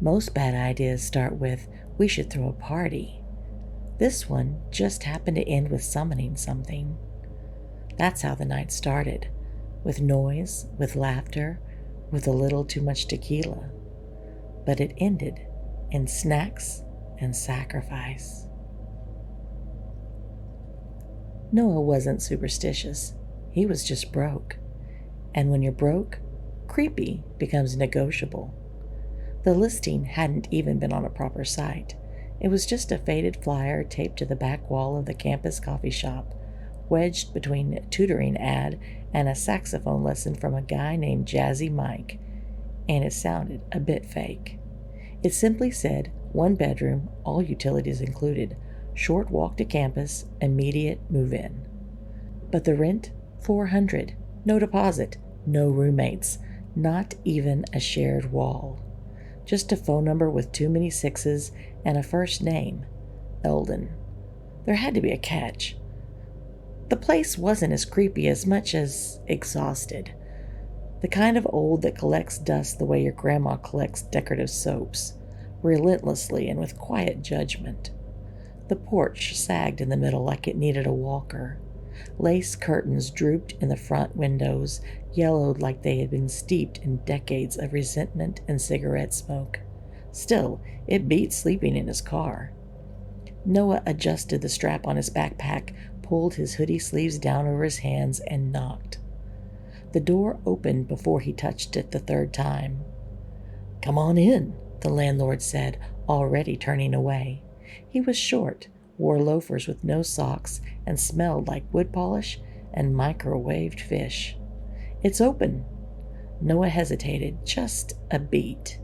Most bad ideas start with, "We should throw a party." This one just happened to end with summoning something. That's how the night started, with noise, with laughter, with a little too much tequila. But it ended in snacks and sacrifice. Noah wasn't superstitious. He was just broke. And when you're broke, creepy becomes negotiable. The listing hadn't even been on a proper site. It was just a faded flyer taped to the back wall of the campus coffee shop, wedged between a tutoring ad and a saxophone lesson from a guy named Jazzy Mike, and it sounded a bit fake. It simply said, 1 bedroom, all utilities included, short walk to campus, immediate move-in. But the rent, $400, no deposit, no roommates, not even a shared wall. Just a phone number with too many sixes and a first name, Eldon. There had to be a catch. The place wasn't as creepy as much as exhausted. The kind of old that collects dust the way your grandma collects decorative soaps, relentlessly and with quiet judgment. The porch sagged in the middle like it needed a walker. Lace curtains drooped in the front windows, yellowed like they had been steeped in decades of resentment and cigarette smoke. Still, it beat sleeping in his car. Noah adjusted the strap on his backpack, pulled his hoodie sleeves down over his hands, and knocked. The door opened before he touched it the 3rd time. "Come on in," the landlord said, already turning away. He was short, wore loafers with no socks, and smelled like wood polish and microwaved fish. "It's open." Noah hesitated just a beat,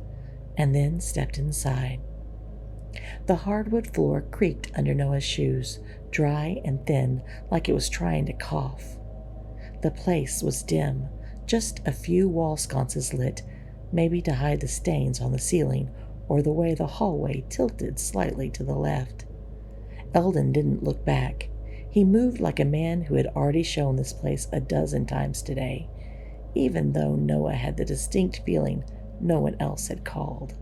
and then stepped inside. The hardwood floor creaked under Noah's shoes, dry and thin, like it was trying to cough. The place was dim, just a few wall sconces lit, maybe to hide the stains on the ceiling or the way the hallway tilted slightly to the left. Eldon didn't look back. He moved like a man who had already shown this place a dozen times today, even though Noah had the distinct feeling no one else had called.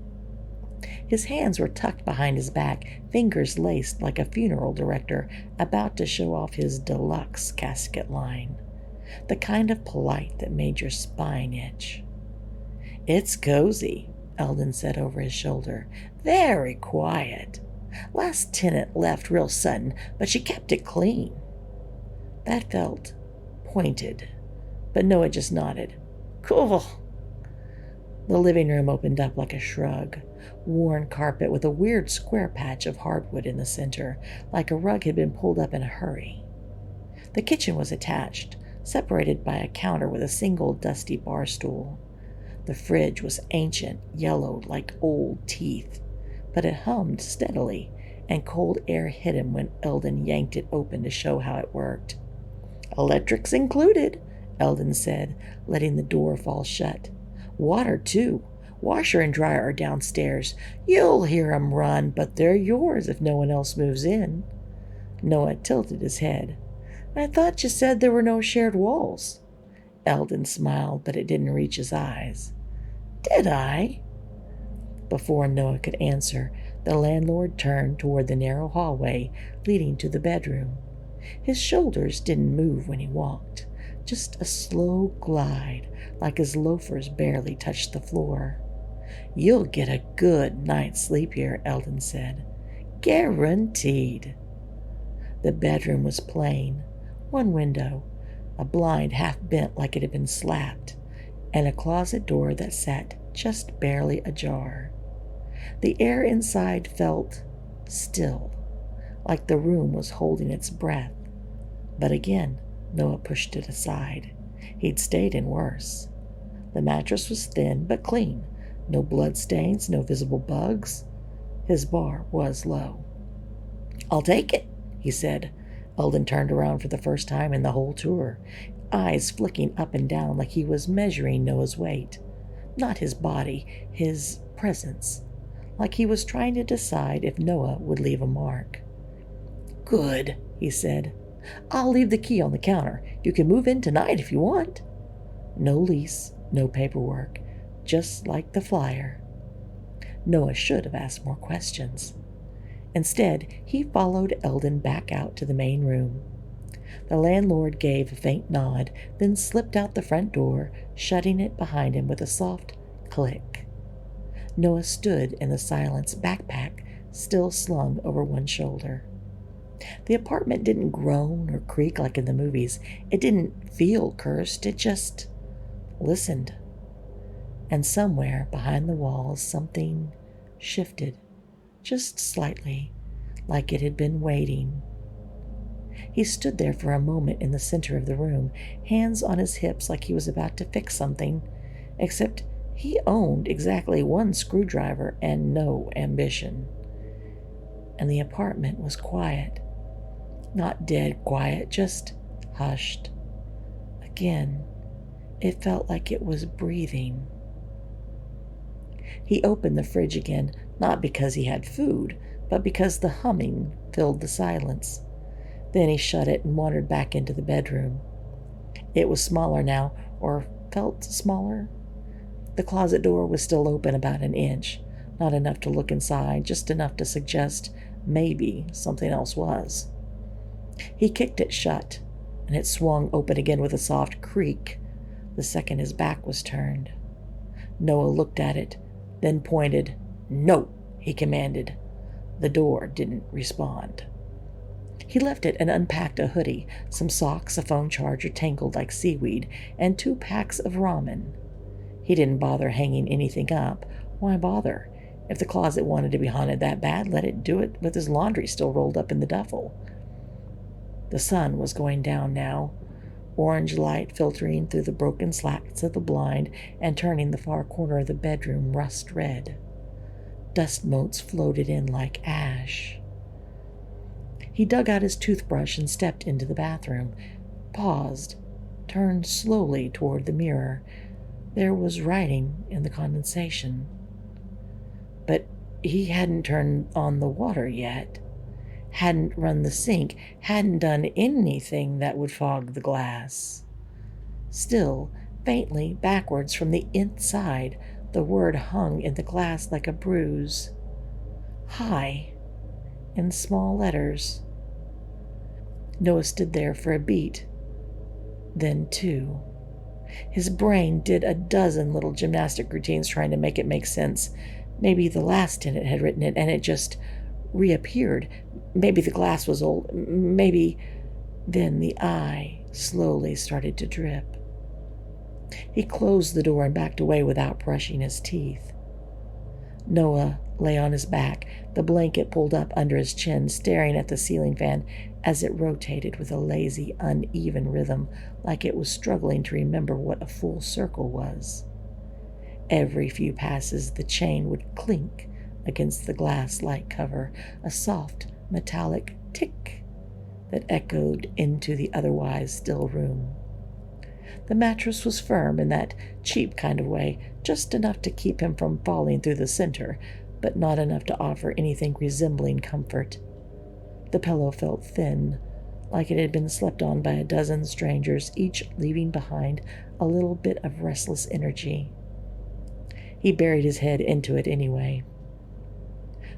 His hands were tucked behind his back, fingers laced like a funeral director about to show off his deluxe casket line, the kind of polite that made your spine itch. "It's cozy," Eldon said over his shoulder. "Very quiet. Last tenant left real sudden, but she kept it clean." That felt pointed, but Noah just nodded. "Cool." The living room opened up like a shrug. Worn carpet with a weird square patch of hardwood in the center, like a rug had been pulled up in a hurry. The kitchen was attached, separated by a counter with a single dusty bar stool. The fridge was ancient, yellowed like old teeth, but it hummed steadily, and cold air hit him when Eldon yanked it open to show how it worked. "Electric's included," Eldon said, letting the door fall shut. "Water, too. Washer and dryer are downstairs. You'll hear 'em run, but they're yours if no one else moves in." Noah tilted his head. "I thought you said there were no shared walls." Eldon smiled, but it didn't reach his eyes. "Did I?" Before Noah could answer, the landlord turned toward the narrow hallway leading to the bedroom. His shoulders didn't move when he walked, just a slow glide, like his loafers barely touched the floor. "You'll get a good night's sleep here," Eldon said. "Guaranteed." The bedroom was plain. One window, a blind half bent like it had been slapped, and a closet door that sat just barely ajar. The air inside felt still, like the room was holding its breath. But again, Noah pushed it aside. He'd stayed in worse. The mattress was thin but clean. No blood stains, no visible bugs. His bar was low. "I'll take it," he said. Eldon turned around for the first time in the whole tour, eyes flicking up and down like he was measuring Noah's weight. Not his body, his presence. Like he was trying to decide if Noah would leave a mark. "Good," he said. "I'll leave the key on the counter. You can move in tonight if you want." No lease, no paperwork, just like the flyer. Noah should have asked more questions. Instead, he followed Eldon back out to the main room. The landlord gave a faint nod, then slipped out the front door, shutting it behind him with a soft click. Noah stood in the silence, backpack still slung over one shoulder. The apartment didn't groan or creak like in the movies. It didn't feel cursed. It just listened. And somewhere behind the walls, something shifted, just slightly, like it had been waiting. He stood there for a moment in the center of the room, hands on his hips like he was about to fix something, except he owned exactly one screwdriver and no ambition. And the apartment was quiet. Not dead quiet, just hushed. Again, it felt like it was breathing. He opened the fridge again, not because he had food, but because the humming filled the silence. Then he shut it and wandered back into the bedroom. It was smaller now, or felt smaller. The closet door was still open about an inch, not enough to look inside, just enough to suggest maybe something else was. He kicked it shut, and it swung open again with a soft creak the second his back was turned. Noah looked at it, then pointed. "No," he commanded. The door didn't respond. He left it and unpacked a hoodie, some socks, a phone charger tangled like seaweed, and 2 packs of ramen. He didn't bother hanging anything up. Why bother? If the closet wanted to be haunted that bad, let it do it with his laundry still rolled up in the duffel. The sun was going down now, orange light filtering through the broken slats of the blind and turning the far corner of the bedroom rust red. Dust motes floated in like ash. He dug out his toothbrush and stepped into the bathroom, paused, turned slowly toward the mirror. There was writing in the condensation. But he hadn't turned on the water yet, hadn't run the sink, hadn't done anything that would fog the glass. Still, faintly backwards from the inside, the word hung in the glass like a bruise. "Hi," in small letters. Noah stood there for a beat, then 2. His brain did a dozen little gymnastic routines trying to make it make sense. Maybe the last tenant had written it and it just reappeared. Maybe the glass was old. Maybe. Then the eye slowly started to drip. He closed the door and backed away without brushing his teeth. Noah lay on his back, the blanket pulled up under his chin, staring at the ceiling fan as it rotated with a lazy, uneven rhythm, like it was struggling to remember what a full circle was. Every few passes, the chain would clink against the glass light cover, a soft, metallic tick that echoed into the otherwise still room. The mattress was firm in that cheap kind of way, just enough to keep him from falling through the center, but not enough to offer anything resembling comfort. The pillow felt thin, like it had been slept on by a dozen strangers, each leaving behind a little bit of restless energy. He buried his head into it anyway.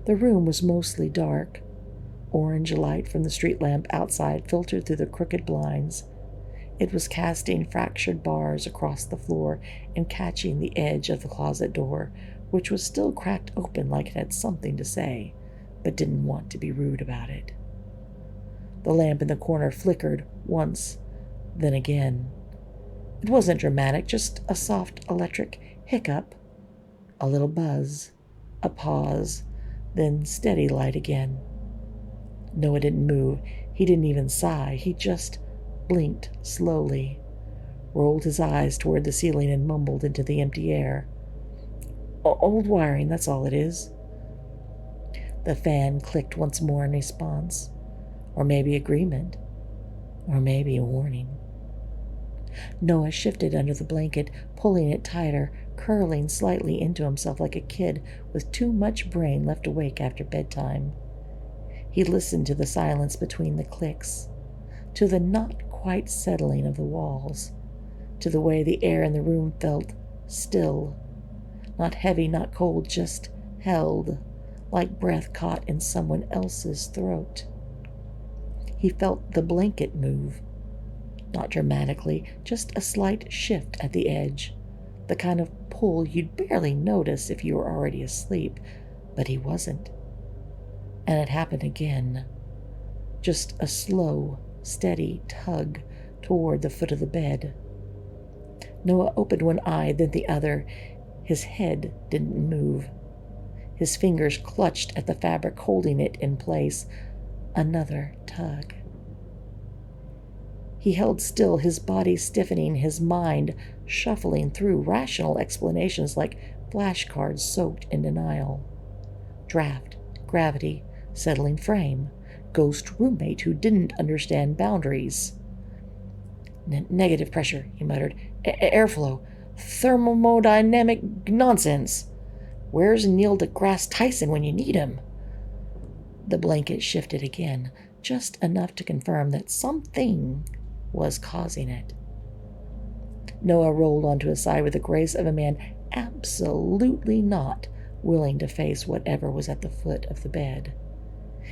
The room was mostly dark. Orange light from the street lamp outside filtered through the crooked blinds. It was casting fractured bars across the floor and catching the edge of the closet door, which was still cracked open like it had something to say, but didn't want to be rude about it. The lamp in the corner flickered once, then again. It wasn't dramatic, just a soft electric hiccup, a little buzz, a pause, then steady light again. Noah didn't move. He didn't even sigh. He just blinked slowly, rolled his eyes toward the ceiling and mumbled into the empty air. "Old wiring, that's all it is." The fan clicked once more in response, or maybe agreement, or maybe a warning. Noah shifted under the blanket, pulling it tighter, curling slightly into himself like a kid with too much brain left awake after bedtime. He listened to the silence between the clicks, to the not quite settling of the walls, to the way the air in the room felt still, not heavy, not cold, just held, like breath caught in someone else's throat. He felt the blanket move, not dramatically, just a slight shift at the edge, the kind of pull you'd barely notice if you were already asleep, but he wasn't. And it happened again, just a slow, steady tug toward the foot of the bed. Noah opened one eye, then the other. His head didn't move. His fingers clutched at the fabric holding it in place. Another tug. He held still, his body stiffening, his mind shuffling through rational explanations like flashcards soaked in denial. Draft, gravity, settling frame, ghost roommate who didn't understand boundaries. Negative pressure, he muttered. Airflow, thermodynamic nonsense. Where's Neil deGrasse Tyson when you need him? The blanket shifted again, just enough to confirm that something was causing it. Noah rolled onto his side with the grace of a man absolutely not willing to face whatever was at the foot of the bed.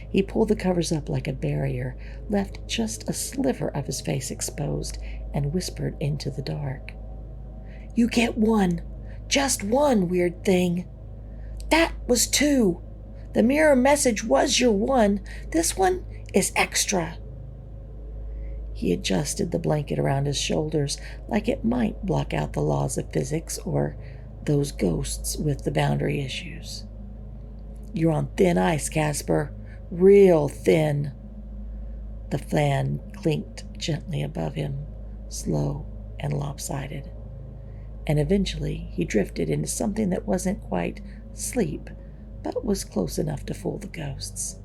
He pulled the covers up like a barrier, left just a sliver of his face exposed, and whispered into the dark. You get one. Just one, weird thing. That was two. The mirror message was your one. This one is extra. He adjusted the blanket around his shoulders like it might block out the laws of physics or those ghosts with the boundary issues. You're on thin ice, Casper. Real thin. The fan clinked gently above him, slow and lopsided. And eventually he drifted into something that wasn't quite sleep, but was close enough to fool the ghosts.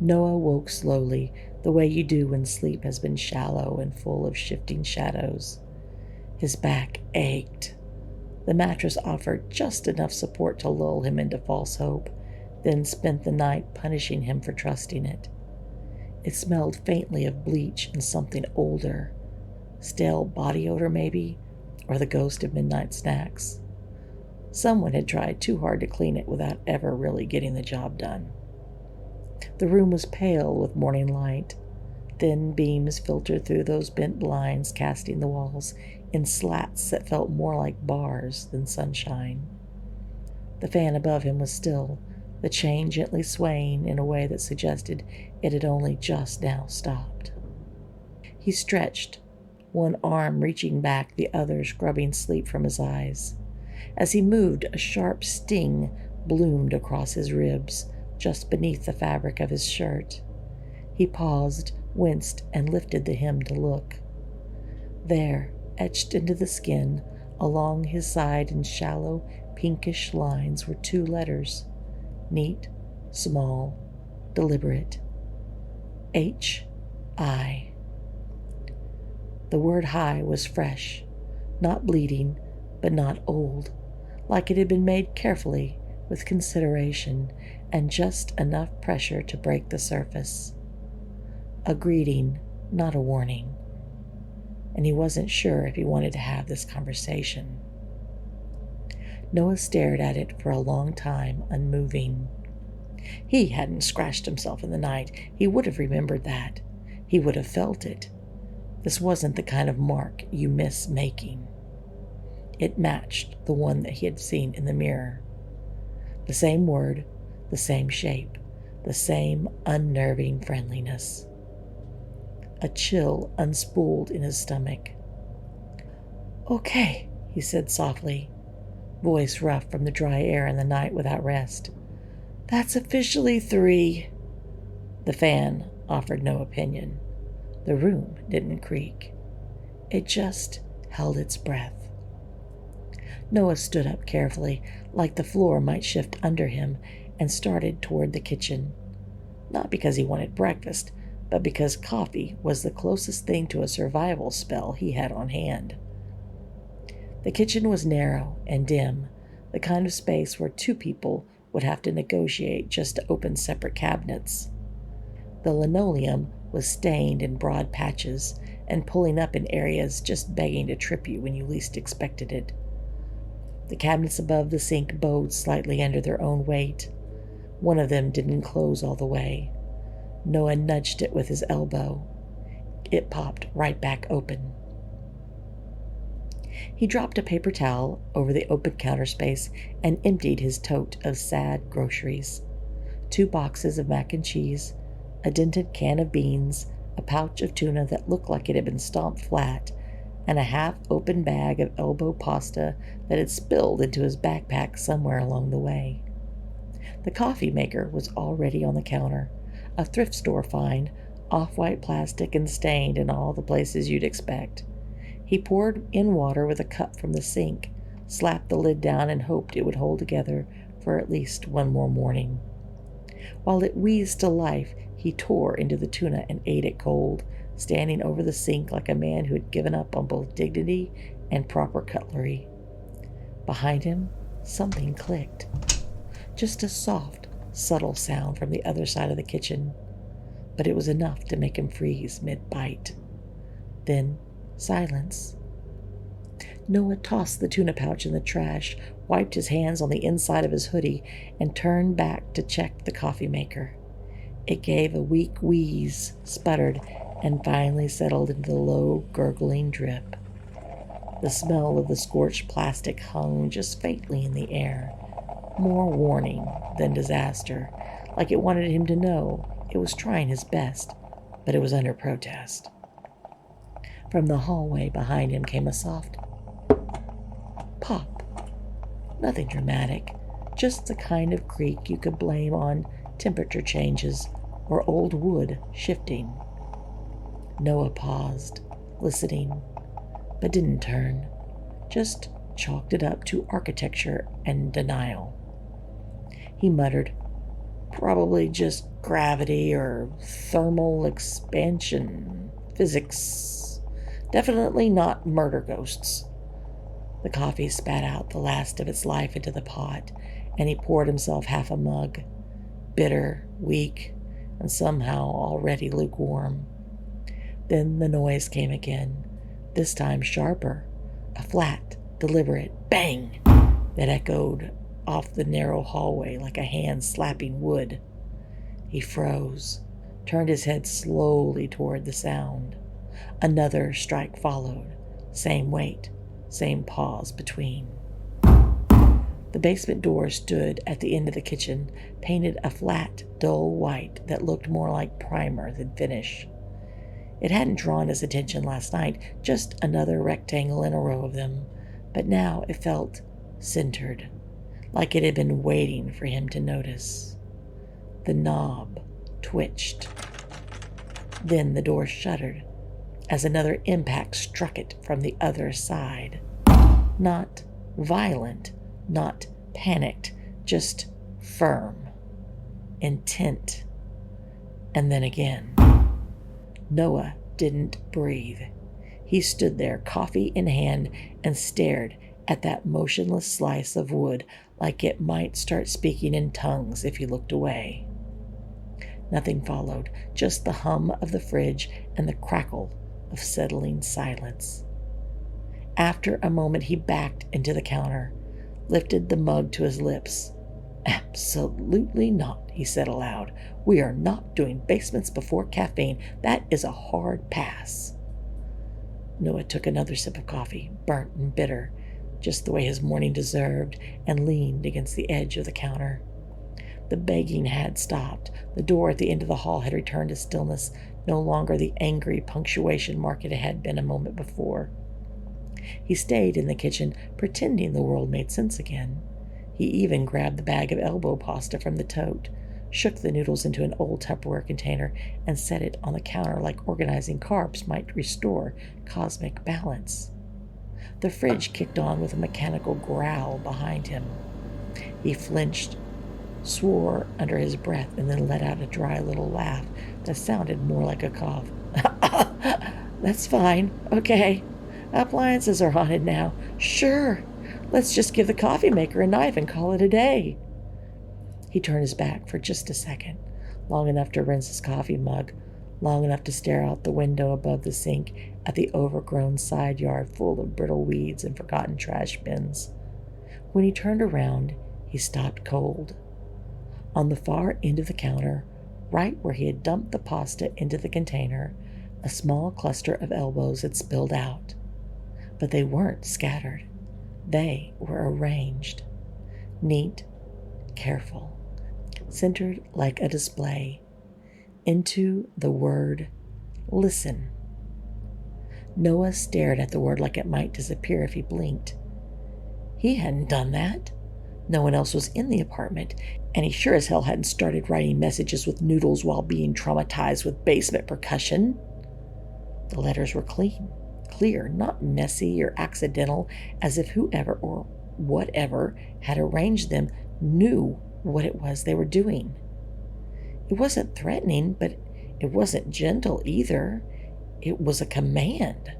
Noah woke slowly, the way you do when sleep has been shallow and full of shifting shadows. His back ached. The mattress offered just enough support to lull him into false hope, then spent the night punishing him for trusting it. It smelled faintly of bleach and something older. Stale body odor, maybe, or the ghost of midnight snacks. Someone had tried too hard to clean it without ever really getting the job done. The room was pale with morning light. Thin beams filtered through those bent blinds, casting the walls in slats that felt more like bars than sunshine. The fan above him was still, the chain gently swaying in a way that suggested it had only just now stopped. He stretched, one arm reaching back, the other scrubbing sleep from his eyes. As he moved, a sharp sting bloomed across his ribs, just beneath the fabric of his shirt. He paused, winced, and lifted the hem to look. There, etched into the skin, along his side in shallow, pinkish lines, were two letters. Neat, small, deliberate. H-I. The word high was fresh, not bleeding, but not old, like it had been made carefully, with consideration, and just enough pressure to break the surface. A greeting, not a warning. And he wasn't sure if he wanted to have this conversation. Noah stared at it for a long time, unmoving. He hadn't scratched himself in the night. He would have remembered that. He would have felt it. This wasn't the kind of mark you miss making. It matched the one that he had seen in the mirror. The same word, the same shape, the same unnerving friendliness. A chill unspooled in his stomach. Okay, he said softly, voice rough from the dry air in the night without rest. That's officially 3. The fan offered no opinion. The room didn't creak. It just held its breath. Noah stood up carefully, like the floor might shift under him, and started toward the kitchen. Not because he wanted breakfast, but because coffee was the closest thing to a survival spell he had on hand. The kitchen was narrow and dim, the kind of space where 2 people would have to negotiate just to open separate cabinets. The linoleum was stained in broad patches and pulling up in areas just begging to trip you when you least expected it. The cabinets above the sink bowed slightly under their own weight. One of them didn't close all the way. Noah nudged it with his elbow. It popped right back open. He dropped a paper towel over the open counter space and emptied his tote of sad groceries. 2 boxes of mac and cheese, a dented can of beans, a pouch of tuna that looked like it had been stomped flat, and a half-open bag of elbow pasta that had spilled into his backpack somewhere along the way. The coffee maker was already on the counter, a thrift store find, off-white plastic and stained in all the places you'd expect. He poured in water with a cup from the sink, slapped the lid down, and hoped it would hold together for at least one more morning. While it wheezed to life, he tore into the tuna and ate it cold, standing over the sink like a man who had given up on both dignity and proper cutlery. Behind him, something clicked. Just a soft, subtle sound from the other side of the kitchen, but it was enough to make him freeze mid-bite. Then, silence. Noah tossed the tuna pouch in the trash, wiped his hands on the inside of his hoodie, and turned back to check the coffee maker. It gave a weak wheeze, sputtered, and finally settled into the low, gurgling drip. The smell of the scorched plastic hung just faintly in the air, more warning than disaster, like it wanted him to know it was trying his best, but it was under protest. From the hallway behind him came a soft pop. Nothing dramatic, just the kind of creak you could blame on temperature changes or old wood shifting. Noah paused, listening, but didn't turn, just chalked it up to architecture and denial. He muttered, "Probably just gravity or thermal expansion, physics. Definitely not murder ghosts." The coffee spat out the last of its life into the pot, and he poured himself half a mug, bitter, weak, and somehow already lukewarm. Then the noise came again, this time sharper, a flat, deliberate bang that echoed off the narrow hallway like a hand slapping wood. He froze, turned his head slowly toward the sound. Another strike followed, same weight, same pause between. The basement door stood at the end of the kitchen, painted a flat, dull white that looked more like primer than finish. It hadn't drawn his attention last night, just another rectangle in a row of them, but now it felt centered, like it had been waiting for him to notice. The knob twitched. Then the door shuddered as another impact struck it from the other side. Not violent, not panicked, just firm, intent. And then again. Noah didn't breathe. He stood there, coffee in hand, and stared at that motionless slice of wood like it might start speaking in tongues if he looked away. Nothing followed, just the hum of the fridge and the crackle of settling silence. After a moment, he backed into the counter, lifted the mug to his lips. "Absolutely not," he said aloud. "We are not doing basements before caffeine. That is a hard pass." Noah took another sip of coffee, burnt and bitter, just the way his morning deserved, and leaned against the edge of the counter. The begging had stopped. The door at the end of the hall had returned to stillness, no longer the angry punctuation mark it had been a moment before. He stayed in the kitchen, pretending the world made sense again. He even grabbed the bag of elbow pasta from the tote, shook the noodles into an old Tupperware container, and set it on the counter like organizing carbs might restore cosmic balance. The fridge kicked on with a mechanical growl behind him. He flinched, swore under his breath, and then let out a dry little laugh that sounded more like a cough. "That's fine. Okay. Appliances are haunted now. Sure. Let's just give the coffee maker a knife and call it a day." He turned his back for just a second, long enough to rinse his coffee mug, long enough to stare out the window above the sink at the overgrown side yard full of brittle weeds and forgotten trash bins. When he turned around, he stopped cold. On the far end of the counter, right where he had dumped the pasta into the container, a small cluster of elbows had spilled out. But they weren't scattered. They were arranged. Neat, careful, centered like a display, into the word listen. Noah stared at the word like it might disappear if he blinked. He hadn't done that. No one else was in the apartment, and he sure as hell hadn't started writing messages with noodles while being traumatized with basement percussion. The letters were clean, clear, not messy or accidental, as if whoever or whatever had arranged them knew what it was they were doing. It wasn't threatening, but it wasn't gentle either. It was a command.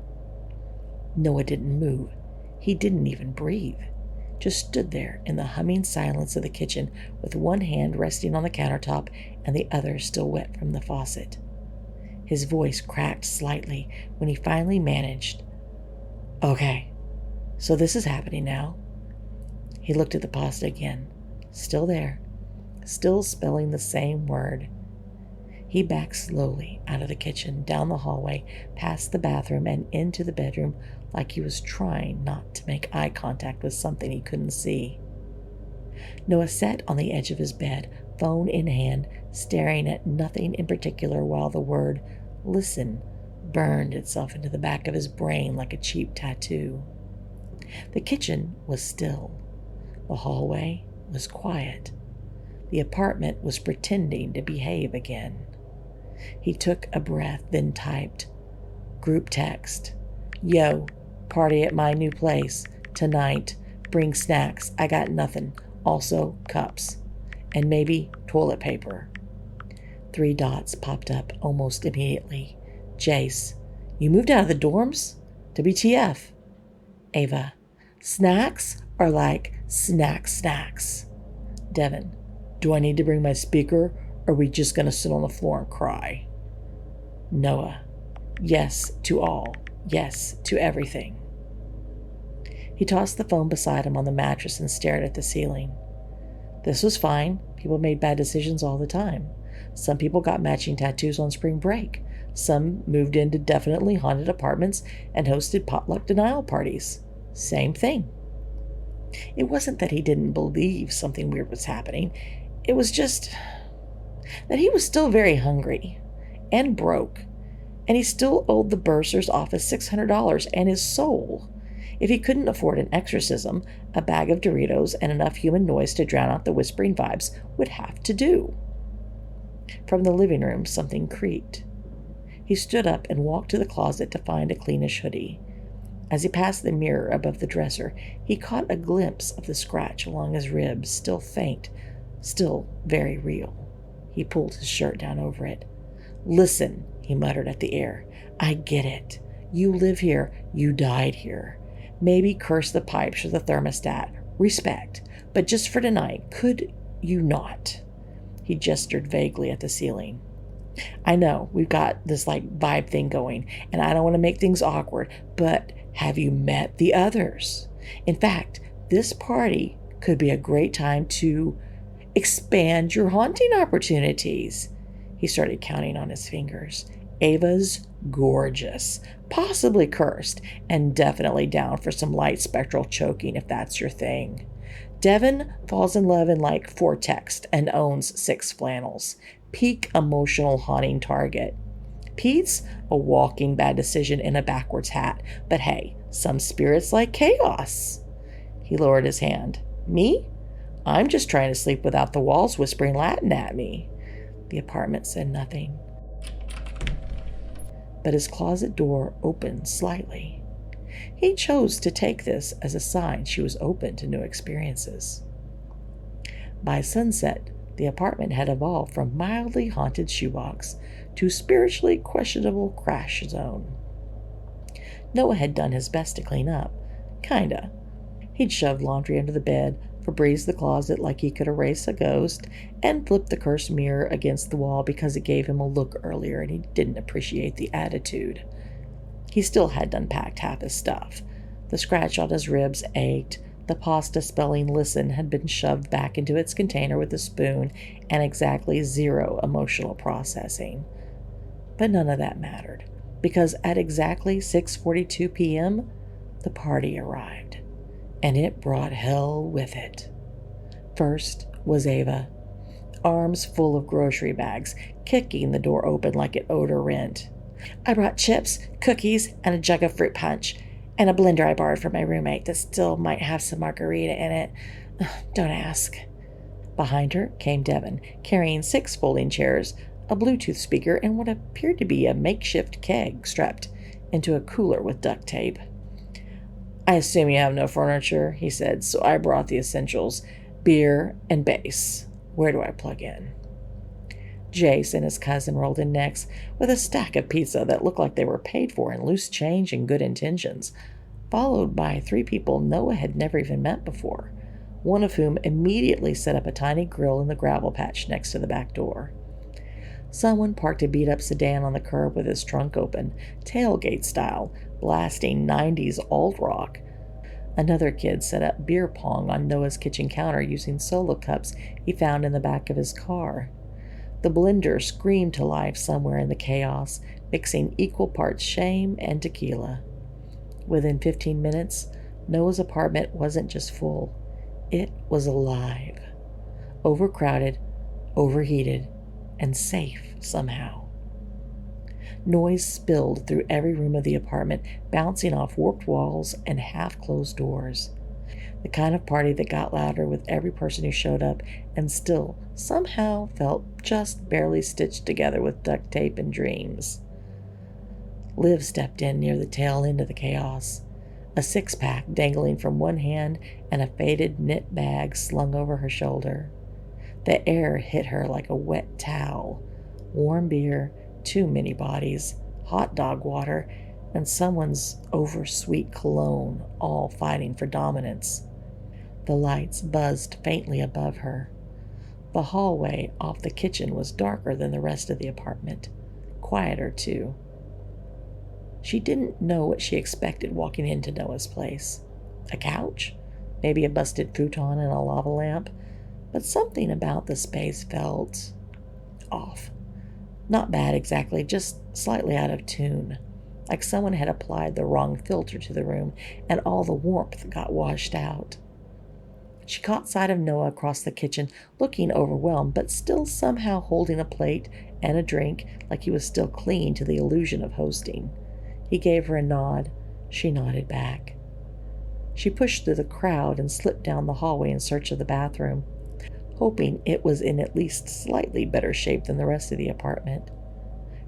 Noah didn't move. He didn't even breathe. Just stood there in the humming silence of the kitchen with one hand resting on the countertop and the other still wet from the faucet. His voice cracked slightly when he finally managed, "Okay, so this is happening now." He looked at the pasta again. Still there. Still spelling the same word. He backed slowly out of the kitchen, down the hallway, past the bathroom, and into the bedroom like he was trying not to make eye contact with something he couldn't see. Noah sat on the edge of his bed, phone in hand, staring at nothing in particular while the word listen burned itself into the back of his brain like a cheap tattoo. The kitchen was still. The hallway was quiet. The apartment was pretending to behave again. He took a breath, then typed, group text, "Yo, party at my new place. Tonight. Bring snacks. I got nothing. Also, cups. And maybe toilet paper." 3 dots popped up almost immediately. Jace, "You moved out of the dorms? WTF? Ava, snacks are like snacks. Devin, do I need to bring my speaker, or are we just going to sit on the floor and cry? Noah, yes to all. Yes to everything. He tossed the phone beside him on the mattress and stared at the ceiling. This was fine. People made bad decisions all the time. Some people got matching tattoos on spring break. Some moved into definitely haunted apartments and hosted potluck denial parties. Same thing. It wasn't that he didn't believe something weird was happening. It was just that he was still very hungry and broke, and he still owed the bursar's office $600 and his soul. If he couldn't afford an exorcism, a bag of Doritos and enough human noise to drown out the whispering vibes would have to do. From the living room, something creaked. He stood up and walked to the closet to find a cleanish hoodie. As he passed the mirror above the dresser, he caught a glimpse of the scratch along his ribs, still faint, still very real. He pulled his shirt down over it. "Listen," he muttered at the air. "I get it. You live here. You died here. Maybe curse the pipes or the thermostat. Respect. But just for tonight, could you not?" He gestured vaguely at the ceiling. "I know, we've got this vibe thing going, and I don't want to make things awkward, but have you met the others? In fact, this party could be a great time to expand your haunting opportunities." He started counting on his fingers. "Ava's gorgeous, possibly cursed, and definitely down for some light spectral choking if that's your thing. Devin falls in love in 4 texts and owns 6 flannels. Peak emotional haunting target. Pete's a walking bad decision in a backwards hat, but hey, some spirits like chaos." He lowered his hand. "Me? I'm just trying to sleep without the walls whispering Latin at me." The apartment said nothing, but his closet door opened slightly. He chose to take this as a sign she was open to new experiences. By sunset, the apartment had evolved from mildly haunted shoebox to spiritually questionable crash zone. Noah had done his best to clean up. Kinda. He'd shoved laundry under the bed, Febrezed the closet like he could erase a ghost, and flipped the cursed mirror against the wall because it gave him a look earlier and he didn't appreciate the attitude. He still hadn't unpacked half his stuff. The scratch on his ribs ached. The pasta spelling "listen" had been shoved back into its container with a spoon and exactly 0 emotional processing. But none of that mattered, because at exactly 6:42 p.m., the party arrived, and it brought hell with it. First was Ava, arms full of grocery bags, kicking the door open like it owed her rent. "I brought chips, cookies, and a jug of fruit punch, and a blender I borrowed from my roommate that still might have some margarita in it. Don't ask." Behind her came Devin, carrying 6 folding chairs, a Bluetooth speaker, and what appeared to be a makeshift keg strapped into a cooler with duct tape. "I assume you have no furniture," he said, "so I brought the essentials: beer and base. Where do I plug in?" Jace and his cousin rolled in next, with a stack of pizza that looked like they were paid for in loose change and good intentions, followed by 3 people Noah had never even met before, one of whom immediately set up a tiny grill in the gravel patch next to the back door. Someone parked a beat-up sedan on the curb with its trunk open, tailgate style, blasting 90s alt rock. Another kid set up beer pong on Noah's kitchen counter using solo cups he found in the back of his car. The blender screamed to life somewhere in the chaos, mixing equal parts shame and tequila. Within 15 minutes, Noah's apartment wasn't just full. It was alive. Overcrowded, overheated, and safe somehow. Noise spilled through every room of the apartment, bouncing off warped walls and half-closed doors. The kind of party that got louder with every person who showed up and still somehow felt just barely stitched together with duct tape and dreams. Liv stepped in near the tail end of the chaos, a 6-pack dangling from one hand and a faded knit bag slung over her shoulder. The air hit her like a wet towel. Warm beer, 2 mini bodies, hot dog water, and someone's oversweet cologne, all fighting for dominance. The lights buzzed faintly above her. The hallway off the kitchen was darker than the rest of the apartment. Quieter, too. She didn't know what she expected walking into Noah's place. A couch? Maybe a busted futon and a lava lamp? But something about the space felt off. Not bad exactly, just slightly out of tune. Like someone had applied the wrong filter to the room and all the warmth got washed out. She caught sight of Noah across the kitchen, looking overwhelmed, but still somehow holding a plate and a drink like he was still clinging to the illusion of hosting. He gave her a nod. She nodded back. She pushed through the crowd and slipped down the hallway in search of the bathroom, hoping it was in at least slightly better shape than the rest of the apartment.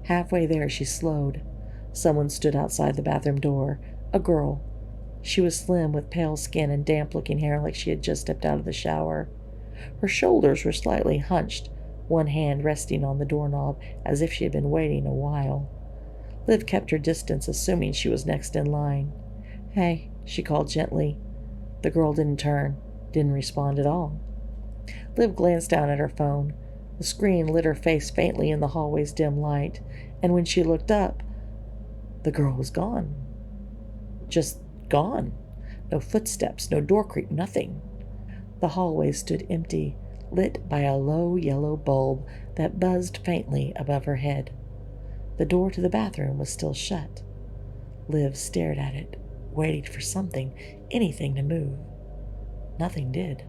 Halfway there, she slowed. Someone stood outside the bathroom door, a girl. She was slim with pale skin and damp-looking hair like she had just stepped out of the shower. Her shoulders were slightly hunched, one hand resting on the doorknob as if she had been waiting a while. Liv kept her distance, assuming she was next in line. "Hey," she called gently. The girl didn't turn, didn't respond at all. Liv glanced down at her phone. The screen lit her face faintly in the hallway's dim light, and when she looked up, the girl was gone. Just gone. No footsteps, no door creak, nothing. The hallway stood empty, lit by a low yellow bulb that buzzed faintly above her head. The door to the bathroom was still shut. Liv stared at it, waiting for something, anything to move. Nothing did.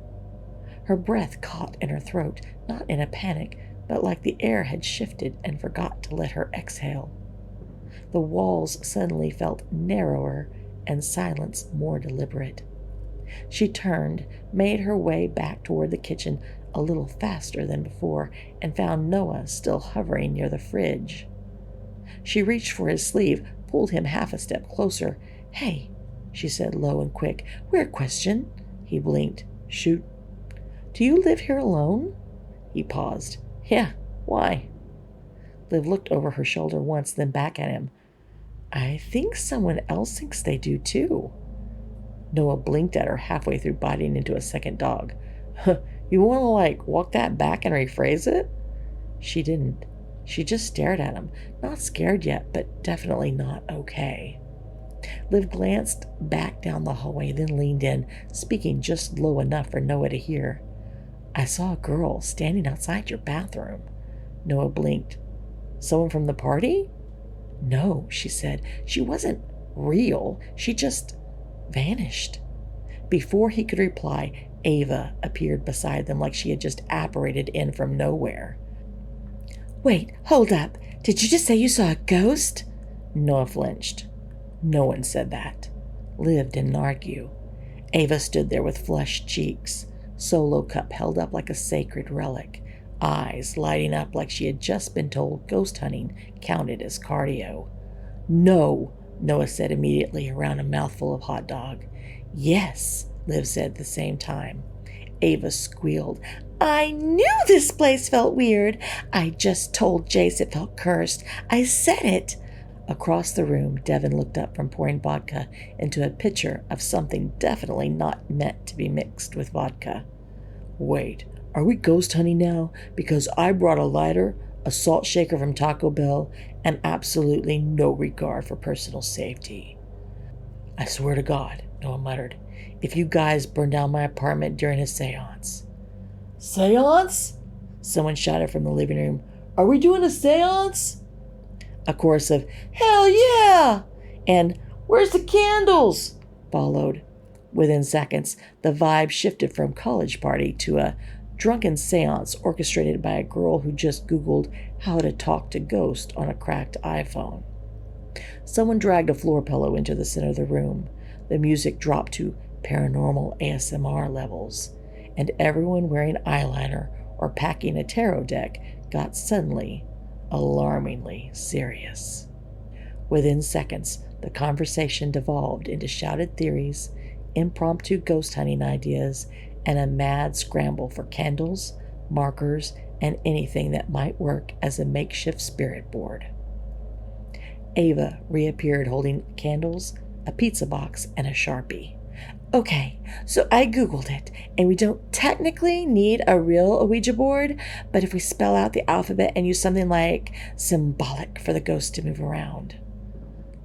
Her breath caught in her throat, not in a panic, but like the air had shifted and forgot to let her exhale. The walls suddenly felt narrower and silence more deliberate. She turned, made her way back toward the kitchen a little faster than before, and found Noah still hovering near the fridge. She reached for his sleeve, pulled him half a step closer. "Hey," she said low and quick. "Weird question." He blinked. "Shoot." "Do you live here alone?" He paused. "Yeah, why?" Liv looked over her shoulder once, then back at him. "I think someone else thinks they do too." Noah blinked at her halfway through biting into a second dog. "You want to, walk that back and rephrase it?" She didn't. She just stared at him, not scared yet, but definitely not okay. Liv glanced back down the hallway, then leaned in, speaking just low enough for Noah to hear. I saw a girl standing outside your bathroom. Noah blinked. Someone from the party? No, she said. She wasn't real. She just vanished. Before he could reply, Ava appeared beside them like she had just apparated in from nowhere. Wait, hold up. Did you just say you saw a ghost? Noah flinched. No one said that. Liv didn't argue. Ava stood there with flushed cheeks, solo cup held up like a sacred relic, eyes lighting up like she had just been told ghost hunting counted as cardio. No, Noah said immediately around a mouthful of hot dog. Yes, Liv said at the same time. Ava squealed. I knew this place felt weird. I just told Jace it felt cursed. I said it. Across the room, Devin looked up from pouring vodka into a pitcher of something definitely not meant to be mixed with vodka. Wait, are we ghost hunting now? Because I brought a lighter, a salt shaker from Taco Bell, and absolutely no regard for personal safety. I swear to God, Noah muttered, if you guys burn down my apartment during a seance. Seance? Someone shouted from the living room. Are we doing a seance? A chorus of, hell yeah! And, where's the candles? Followed. Within seconds, the vibe shifted from college party to a drunken seance orchestrated by a girl who just Googled how to talk to ghosts on a cracked iPhone. Someone dragged a floor pillow into the center of the room. The music dropped to paranormal ASMR levels, and everyone wearing eyeliner or packing a tarot deck got suddenly alarmingly serious. Within seconds, the conversation devolved into shouted theories, impromptu ghost hunting ideas, and a mad scramble for candles, markers, and anything that might work as a makeshift spirit board. Ava reappeared holding candles, a pizza box, and a Sharpie. Okay, so I Googled it, and we don't technically need a real Ouija board, but if we spell out the alphabet and use something like symbolic for the ghost to move around.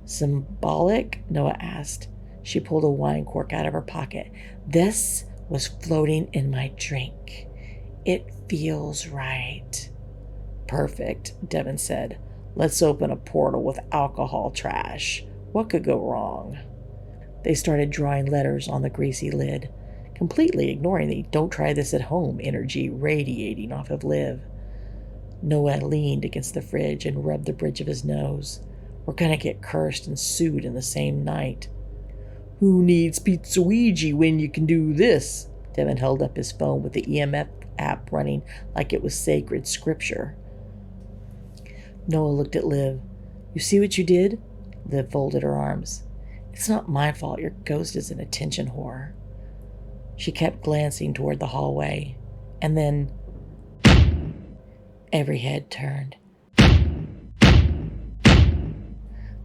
Symbolic? Noah asked. She pulled a wine cork out of her pocket. This was floating in my drink. It feels right. Perfect, Devin said. Let's open a portal with alcohol trash. What could go wrong? They started drawing letters on the greasy lid, completely ignoring the don't try this at home energy radiating off of Liv. Noah leaned against the fridge and rubbed the bridge of his nose. We're gonna get cursed and sued in the same night. Who needs pizza Ouija when you can do this? Devin held up his phone with the EMF app running like it was sacred scripture. Noah looked at Liv. You see what you did? Liv folded her arms. It's not my fault your ghost is an attention whore. She kept glancing toward the hallway, and then every head turned.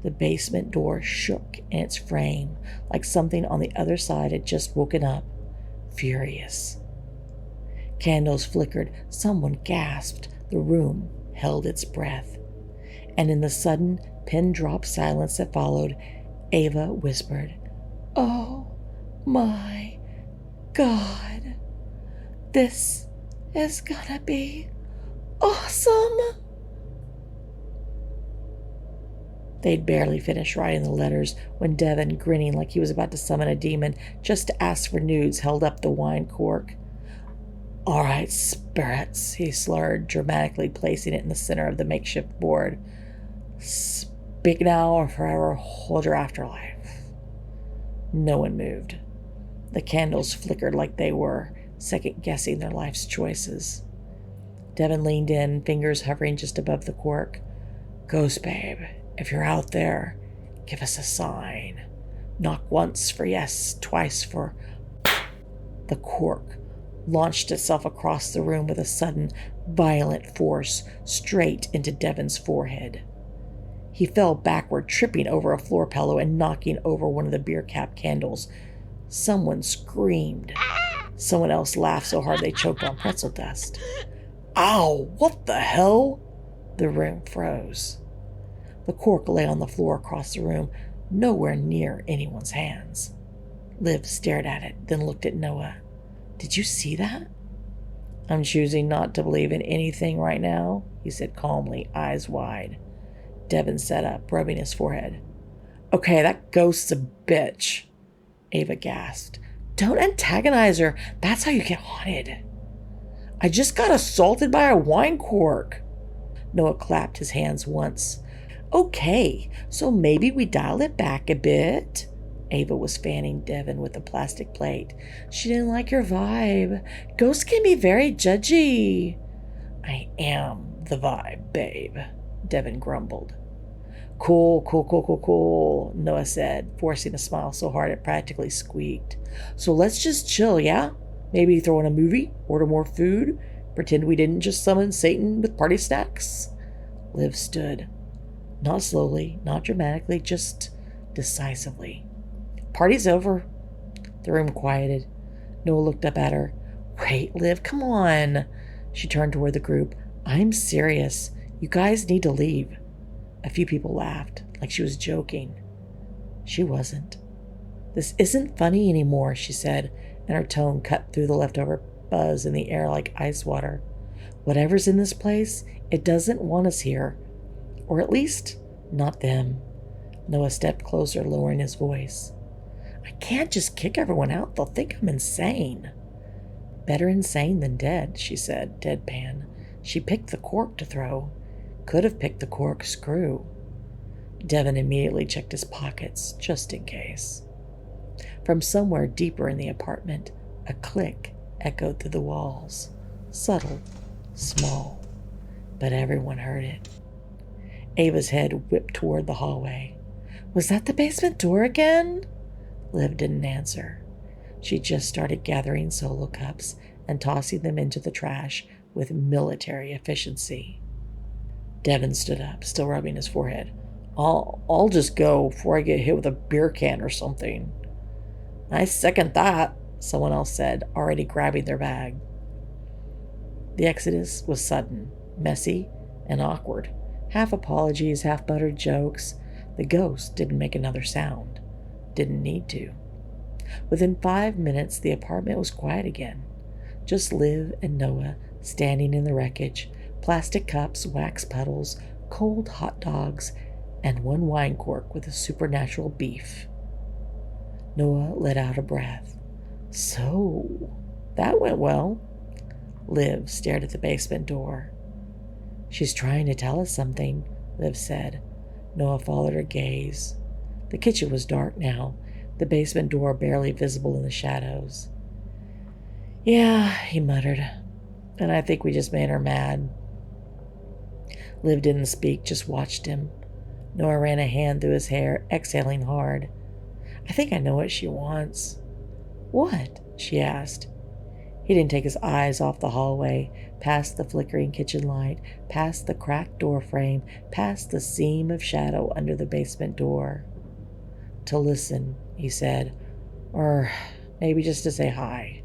The basement door shook in its frame like something on the other side had just woken up, furious. Candles flickered. Someone gasped. The room held its breath. And in the sudden, pin-drop silence that followed, Ava whispered, Oh my God, this is gonna be awesome. They'd barely finished writing the letters when Devin, grinning like he was about to summon a demon just to ask for nudes, held up the wine cork. All right, spirits, he slurred, dramatically placing it in the center of the makeshift board. Speak now or forever hold your afterlife. No one moved. The candles flickered like they were second-guessing their life's choices. Devin leaned in, fingers hovering just above the cork. Ghost babe, if you're out there, give us a sign. Knock once for yes, twice for... The cork launched itself across the room with a sudden, violent force straight into Devin's forehead. He fell backward, tripping over a floor pillow and knocking over one of the beer cap candles. Someone screamed. Someone else laughed so hard they choked on pretzel dust. Ow, what the hell? The room froze. The cork lay on the floor across the room. nowhere near anyone's hands. Liv stared at it, then looked at Noah. Did you see that? I'm choosing not to believe in anything right now, he said calmly, eyes wide. Devin sat up, rubbing his forehead. Okay, that ghost's a bitch, Ava gasped. Don't antagonize her. That's how you get haunted. I just got assaulted by a wine cork. Noah clapped his hands once. Okay, so maybe we dial it back a bit. Ava was fanning Devin with a plastic plate. She didn't like your vibe. Ghosts can be very judgy. I am the vibe, babe, Devin grumbled. Cool, Noah said, forcing a smile so hard it practically squeaked. So let's just chill, yeah? Maybe throw in a movie, order more food, pretend we didn't just summon Satan with party snacks? Liv stood. Not slowly, not dramatically, just decisively. Party's over. The room quieted. Noah looked up at her. Wait, Liv, come on. She turned toward the group. I'm serious. You guys need to leave. A few people laughed, like she was joking. She wasn't. This isn't funny anymore, she said, and her tone cut through the leftover buzz in the air like ice water. Whatever's in this place, it doesn't want us here. Or at least, not them. Noah stepped closer, lowering his voice. I can't just kick everyone out. They'll think I'm insane. Better insane than dead, she said, deadpan. She picked the cork to throw. Could have picked the corkscrew. Devin immediately checked his pockets, just in case. From somewhere deeper in the apartment, a click echoed through the walls. Subtle, small, but everyone heard it. Ava's head whipped toward the hallway. Was that the basement door again? Liv didn't answer. She just started gathering solo cups and tossing them into the trash with military efficiency. Devin stood up, still rubbing his forehead. I'll just go before I get hit with a beer can or something. I second that, someone else said, already grabbing their bag. The exodus was sudden, messy, and awkward. Half apologies, half buttered jokes. The ghost didn't make another sound. Didn't need to. Within 5 minutes, the apartment was quiet again. Just Liv and Noah standing in the wreckage, plastic cups, wax puddles, cold hot dogs, and one wine cork with a supernatural beef. Noah let out a breath. So, that went well. Liv stared at the basement door. She's trying to tell us something, Liv said. Noah followed her gaze. The kitchen was dark now, the basement door barely visible in the shadows. Yeah, he muttered, and I think we just made her mad. Liv didn't speak, just watched him. Noah ran a hand through his hair, exhaling hard. I think I know what she wants. What? She asked. He didn't take his eyes off the hallway, past the flickering kitchen light, past the cracked door frame, past the seam of shadow under the basement door. To listen, he said, or maybe just to say hi.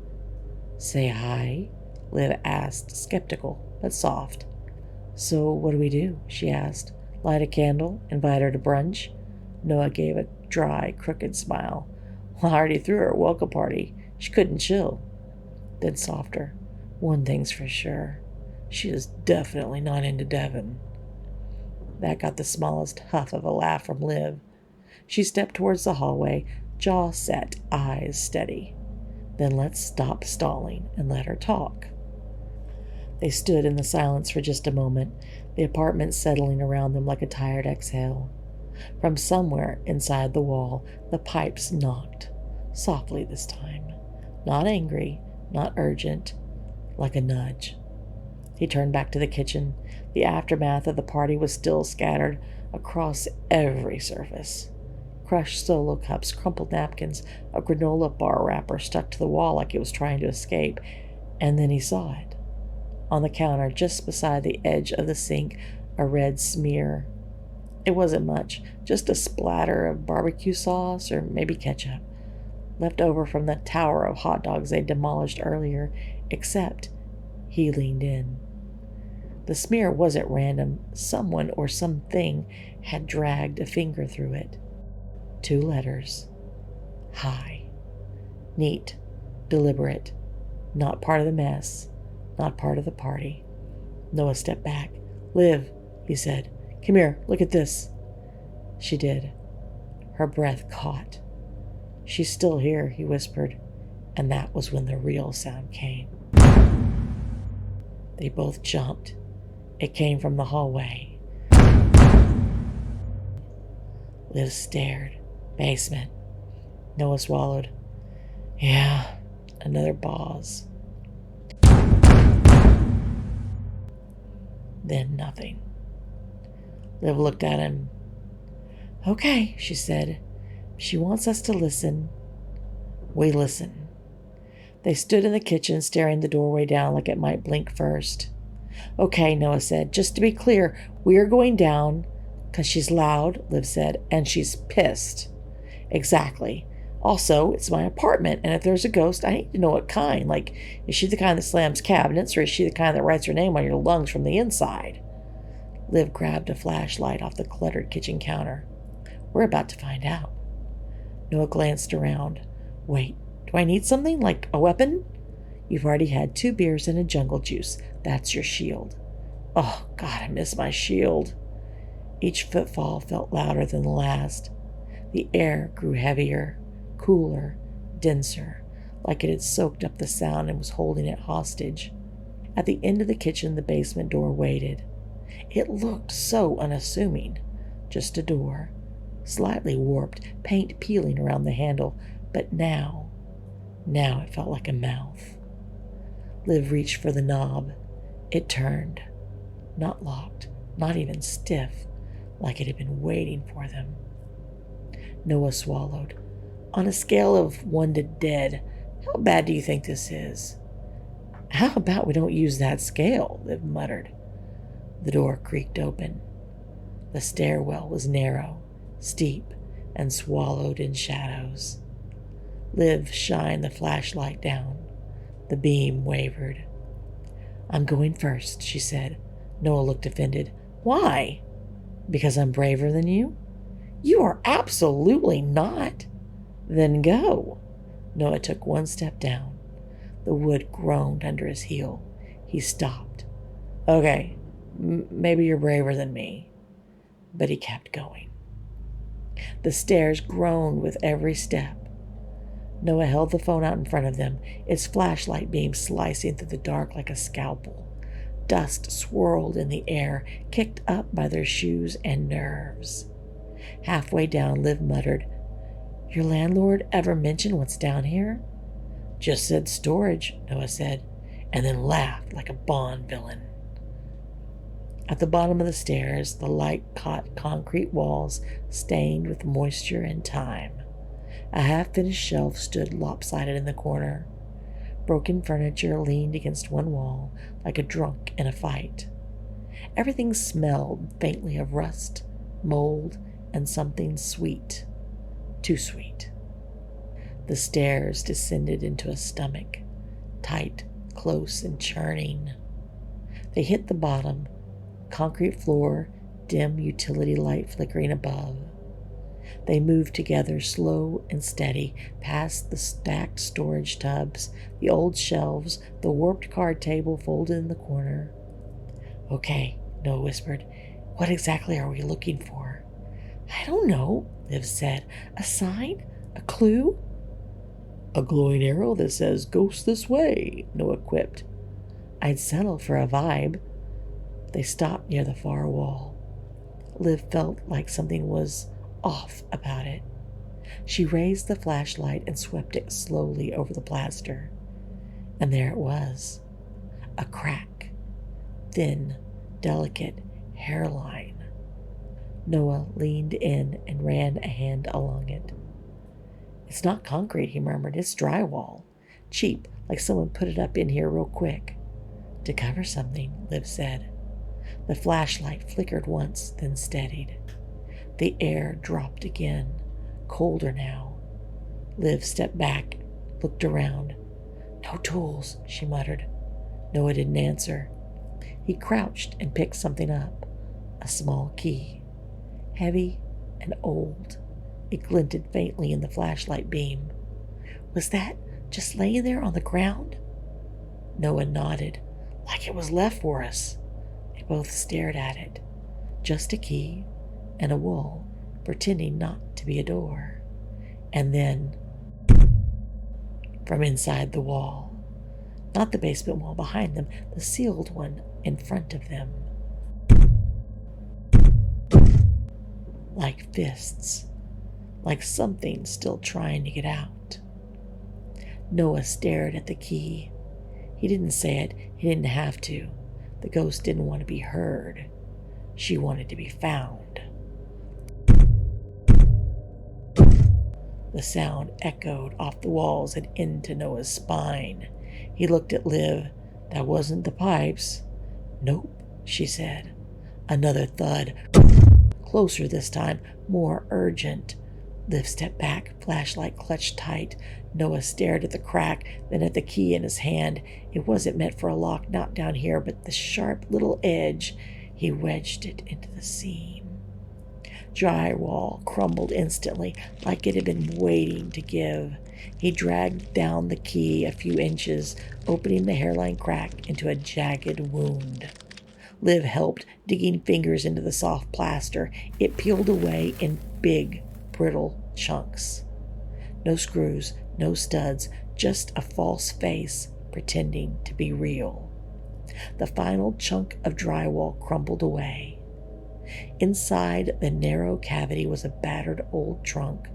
Say hi? Liv asked, skeptical, but soft. So what do we do? She asked. Light a candle? Invite her to brunch? Noah gave a dry, crooked smile. Well, I already threw her a welcome party. She couldn't chill. Then softer. One thing's for sure. She is definitely not into Devin. That got the smallest huff of a laugh from Liv. She stepped towards the hallway, jaw set, eyes steady. Then let's stop stalling and let her talk. They stood in the silence for just a moment, the apartment settling around them like a tired exhale. From somewhere inside the wall, the pipes knocked, softly this time. Not angry, not urgent, like a nudge. He turned back to the kitchen. The aftermath of the party was still scattered across every surface. Crushed solo cups, crumpled napkins, a granola bar wrapper stuck to the wall like it was trying to escape. And then he saw it. On the counter, just beside the edge of the sink, a red smear. It wasn't much, just a splatter of barbecue sauce or maybe ketchup, left over from the tower of hot dogs they demolished earlier, except he leaned in. The smear wasn't random. Someone or something had dragged a finger through it. 2 letters. Hi. Neat, deliberate, not part of the mess, not part of the party. Noah stepped back. Liv, he said, come here, look at this. She did. Her breath caught. She's still here, he whispered, and that was when the real sound came. They both jumped. It came from the hallway. Liv stared. Basement. Noah swallowed. Yeah, another pause. Then nothing. Liv looked at him. Okay, she said. She wants us to listen. We listen. They stood in the kitchen, staring the doorway down like it might blink first. Okay, Noah said. Just to be clear, we are going down because she's loud, Liv said, and she's pissed. Exactly. Also, it's my apartment, and if there's a ghost, I need to know what kind. Like, is she the kind that slams cabinets, or is she the kind that writes her name on your lungs from the inside? Liv grabbed a flashlight off the cluttered kitchen counter. We're about to find out. Noah glanced around. Wait, do I need something, like a weapon? You've already had 2 beers and a jungle juice. That's your shield. Oh, God, I miss my shield. Each footfall felt louder than the last. The air grew heavier, cooler, denser, like it had soaked up the sound and was holding it hostage. At the end of the kitchen, the basement door waited. It looked so unassuming. Just a door, slightly warped, paint peeling around the handle, but now it felt like a mouth. Liv reached for the knob. It turned. Not locked, not even stiff, like it had been waiting for them. Noah swallowed. On a scale of 1 to dead, how bad do you think this is? How about we don't use that scale? Liv muttered. The door creaked open. The stairwell was narrow, steep, and swallowed in shadows. Liv shined the flashlight down. The beam wavered. I'm going first, she said. Noah looked offended. Why? Because I'm braver than you? You are absolutely not. Then go. Noah took 1 step down. The wood groaned under his heel. He stopped. Okay, maybe you're braver than me. But he kept going. The stairs groaned with every step. Noah held the phone out in front of them, its flashlight beam slicing through the dark like a scalpel. Dust swirled in the air, kicked up by their shoes and nerves. Halfway down, Liv muttered, Your landlord ever mention what's down here? Just said storage, Noah said, and then laughed like a Bond villain. At the bottom of the stairs, the light caught concrete walls stained with moisture and time. A half-finished shelf stood lopsided in the corner. Broken furniture leaned against one wall like a drunk in a fight. Everything smelled faintly of rust, mold, and something sweet. Too sweet. The stairs descended into a stomach, tight, close, and churning. They hit the bottom, concrete floor, dim utility light flickering above. They moved together, slow and steady, past the stacked storage tubs, the old shelves, the warped card table folded in the corner. Okay, Noah whispered. What exactly are we looking for? I don't know, Liv said. A sign? A clue? A glowing arrow that says, Ghost this way, Noah quipped. I'd settle for a vibe. They stopped near the far wall. Liv felt like something was off about it. She raised the flashlight and swept it slowly over the plaster. And there it was. A crack. Thin, delicate hairline. Noah leaned in and ran a hand along it. It's not concrete, he murmured. It's drywall. Cheap, like someone put it up in here real quick. To cover something, Liv said. The flashlight flickered once, then steadied. The air dropped again, colder now. Liv stepped back, looked around. No tools, she muttered. Noah didn't answer. He crouched and picked something up. A small key. Heavy and old. It glinted faintly in the flashlight beam. Was that just laying there on the ground? Noah nodded, like it was left for us. They both stared at it. Just a key and a wall, pretending not to be a door. And then, from inside the wall, not the basement wall behind them, the sealed one in front of them. Like fists, like something still trying to get out. Noah stared at the key. He didn't say it, he didn't have to. The ghost didn't want to be heard. She wanted to be found. The sound echoed off the walls and into Noah's spine. He looked at Liv. That wasn't the pipes. Nope, she said. Another thud. Closer this time, more urgent. Liv stepped back, flashlight clutched tight. Noah stared at the crack, then at the key in his hand. It wasn't meant for a lock, not down here, but the sharp little edge. He wedged it into the seam. Drywall crumbled instantly, like it had been waiting to give. He dragged down the key a few inches, opening the hairline crack into a jagged wound. Liv helped, digging fingers into the soft plaster. It peeled away in big, brittle chunks. No screws, no studs, just a false face pretending to be real. The final chunk of drywall crumbled away. Inside the narrow cavity was a battered old trunk,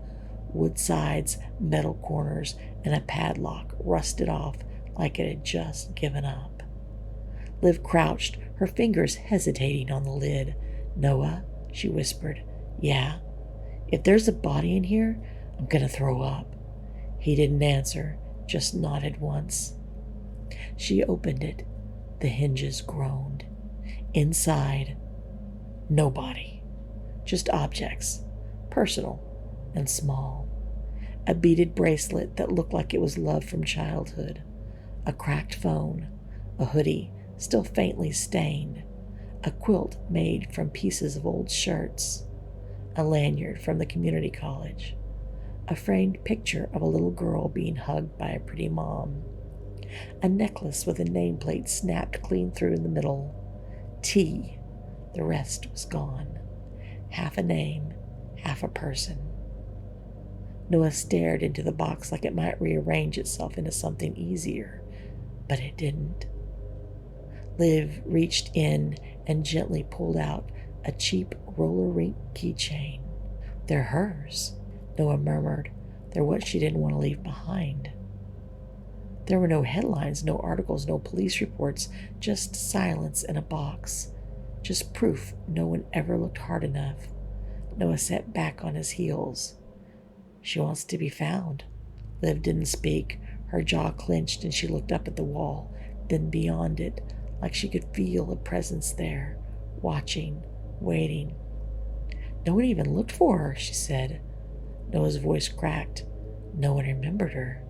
wood sides, metal corners, and a padlock rusted off like it had just given up. Liv crouched, her fingers hesitating on the lid. "Noah," she whispered. "Yeah? If there's a body in here, I'm gonna throw up." He didn't answer, just nodded once. She opened it. The hinges groaned. Inside, nobody. Just objects, personal and small. A beaded bracelet that looked like it was love from childhood. A cracked phone. A hoodie, still faintly stained. A quilt made from pieces of old shirts. A lanyard from the community college. A framed picture of a little girl being hugged by a pretty mom. A necklace with a nameplate snapped clean through in the middle. T. The rest was gone. Half a name, half a person. Noah stared into the box like it might rearrange itself into something easier, but it didn't. Liv reached in and gently pulled out a cheap roller rink keychain. "They're hers," Noah murmured. "They're what she didn't want to leave behind." There were no headlines, no articles, no police reports, just silence in a box. Just proof no one ever looked hard enough. Noah sat back on his heels. "She wants to be found." Liv didn't speak. Her jaw clenched and she looked up at the wall, then beyond it, like she could feel a presence there, watching, waiting. "No one even looked for her," she said. Noah's voice cracked. No one remembered her.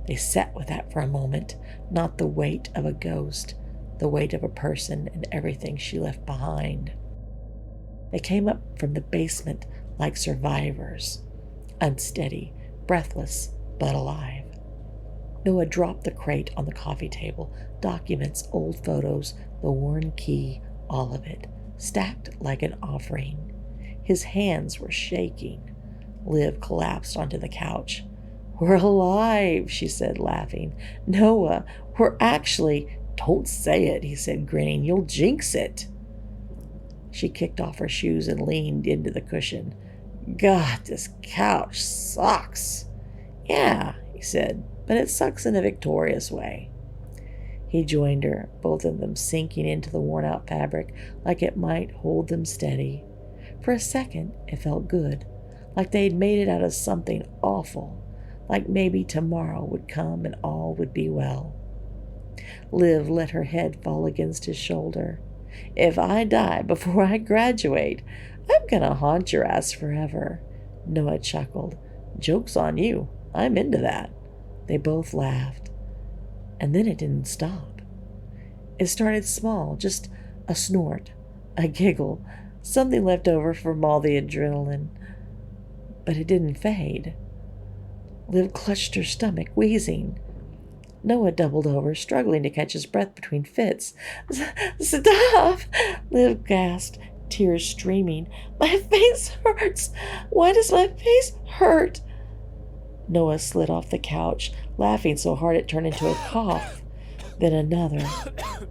They sat with that for a moment, not the weight of a ghost, the weight of a person and everything she left behind. They came up from the basement like survivors, unsteady, breathless, but alive. Noah dropped the crate on the coffee table, documents, old photos, the worn key, all of it, stacked like an offering. His hands were shaking. Liv collapsed onto the couch. "We're alive," she said, laughing. "Noah, we're actually—" "Don't say it," he said, grinning. "You'll jinx it." She kicked off her shoes and leaned into the cushion. "God, this couch sucks." "Yeah," he said, "but it sucks in a victorious way." He joined her, both of them sinking into the worn-out fabric like it might hold them steady. For a second, it felt good, like they'd made it out of something awful, like maybe tomorrow would come and all would be well. Liv let her head fall against his shoulder. "If I die before I graduate, I'm gonna haunt your ass forever." Noah chuckled. "Joke's on you. I'm into that." They both laughed. And then it didn't stop. It started small, just a snort, a giggle, something left over from all the adrenaline. but it didn't fade. Liv clutched her stomach, wheezing. Noah doubled over, struggling to catch his breath between fits. "Stop!" Liv gasped, tears streaming. "My face hurts! Why does my face hurt?" Noah slid off the couch, laughing so hard it turned into a cough. Then another,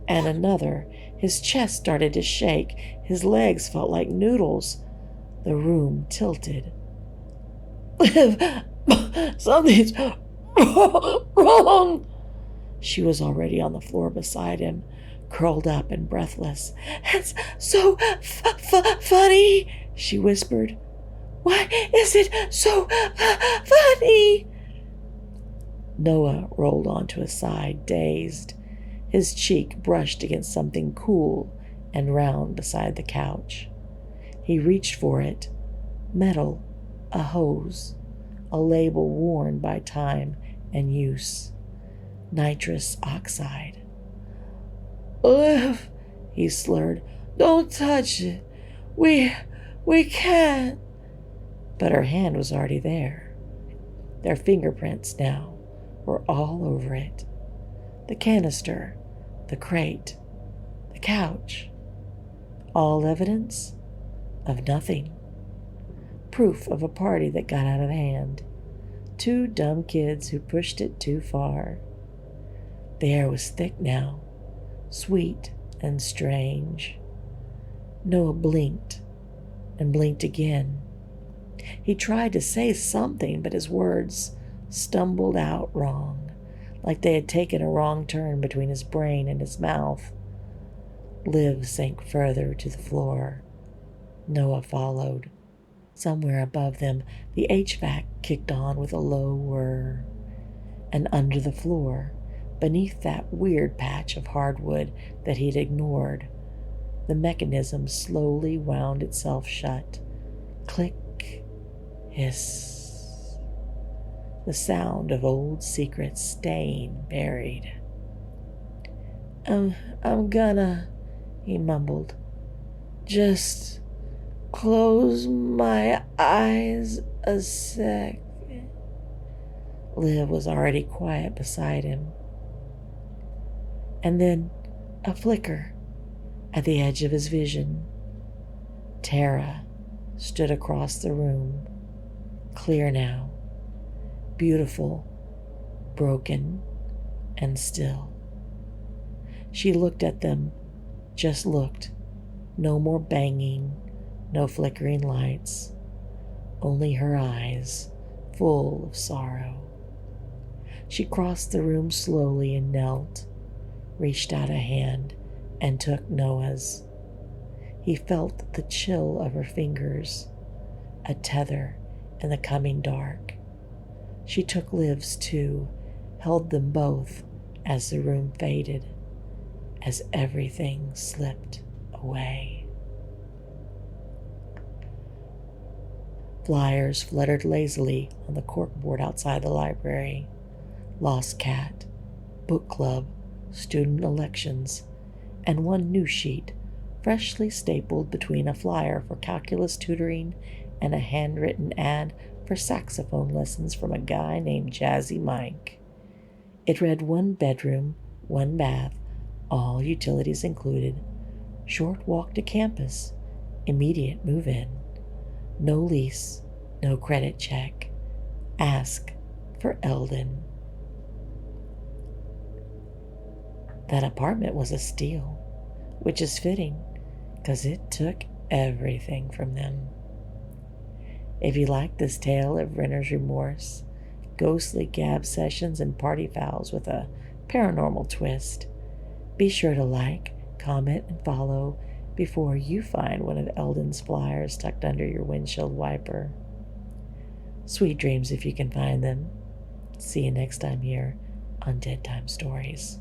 and another. His chest started to shake. His legs felt like noodles. The room tilted. "Liv, something's wrong!" She was already on the floor beside him, curled up and breathless. "It's so funny," she whispered. "Why is it so funny?" Noah rolled onto his side, dazed. His cheek brushed against something cool and round beside the couch. He reached for it. Metal, a hose, a label worn by time and use. Nitrous oxide. "Liv," he slurred, "don't touch it. We can't." But her hand was already there. Their fingerprints now were all over it. The canister, the crate, the couch. All evidence of nothing. Proof of a party that got out of hand. 2 dumb kids who pushed it too far. The air was thick now, sweet and strange. Noah blinked and blinked again. He tried to say something, but his words stumbled out wrong, like they had taken a wrong turn between his brain and his mouth. Liv sank further to the floor. Noah followed. Somewhere above them, the HVAC kicked on with a low whir. And under the floor, beneath that weird patch of hardwood that he'd ignored, the mechanism slowly wound itself shut. Click, hiss. The sound of old secrets staying buried. I'm gonna," he mumbled, "just close my eyes a sec." Liv was already quiet beside him. And then a flicker at the edge of his vision. Tara stood across the room, clear now, beautiful, broken, and still. She looked at them, just looked. No more banging, no flickering lights, only her eyes full of sorrow. She crossed the room slowly and knelt, reached out a hand and took Noah's. He felt the chill of her fingers, a tether in the coming dark. She took Liv's too, held them both as the room faded, as everything slipped away. Flyers fluttered lazily on the corkboard outside the library. Lost cat, book club, student elections, and one new sheet, freshly stapled between a flyer for calculus tutoring and a handwritten ad for saxophone lessons from a guy named Jazzy Mike. It read 1 bedroom, 1 bath, all utilities included, short walk to campus, immediate move-in, no lease, no credit check, ask for Eldon. That apartment was a steal, which is fitting, because it took everything from them. If you like this tale of renter's remorse, ghostly gab sessions, and party fouls with a paranormal twist, be sure to like, comment, and follow before you find one of Eldon's flyers tucked under your windshield wiper. Sweet dreams if you can find them. See you next time here on Dead Time Stories.